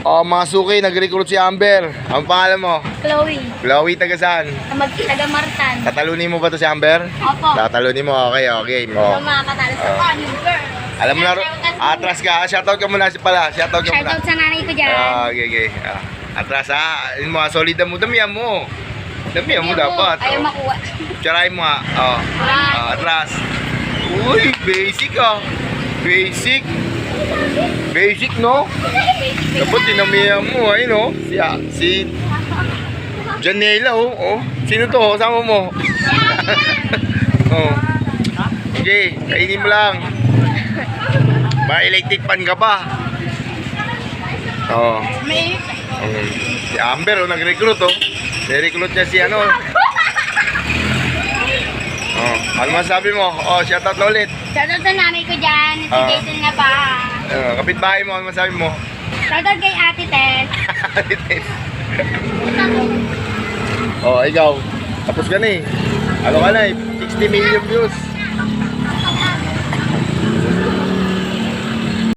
Oh, mga suki, nag-recruit si Amber. Ang pangalan mo? Chloe. Chloe, taga saan? Taga Martan. Tatalunin mo ba to si Amber? Opo. Tatalunin mo, okay. Mo. Yung mga katalo sa paano, girl. Alam mo na, atras ka. Shoutout ka muna pala. Shoutout ka muna. Shoutout sa nanay ko dyan. Okay. Atras ha. Yung mga solid mo. Damihan mo. Damihan mo dapat. Ayaw makuha. Tirahin mo ha. Atras. Uy, basic ah. Basic no? Dapat dinamihan mo ay no? Si Janela oh. Sino to? Sama mo? Oh. Okay, kainin mo lang. Electric pan ka pa. Oh. Si Amber nag-recruit oh. Nag-recruit niya si ano. Oh, ano masabi mo? Oh, shoutout na ulit. Shoutout sa nanay ko dyan. Si Jason nga pa. Kapitbahay mo, ano masabi mo? Shoutout kay Ate Tess. Oh, ikaw. Tapos ka na eh. Ano ka na eh? 60 million views.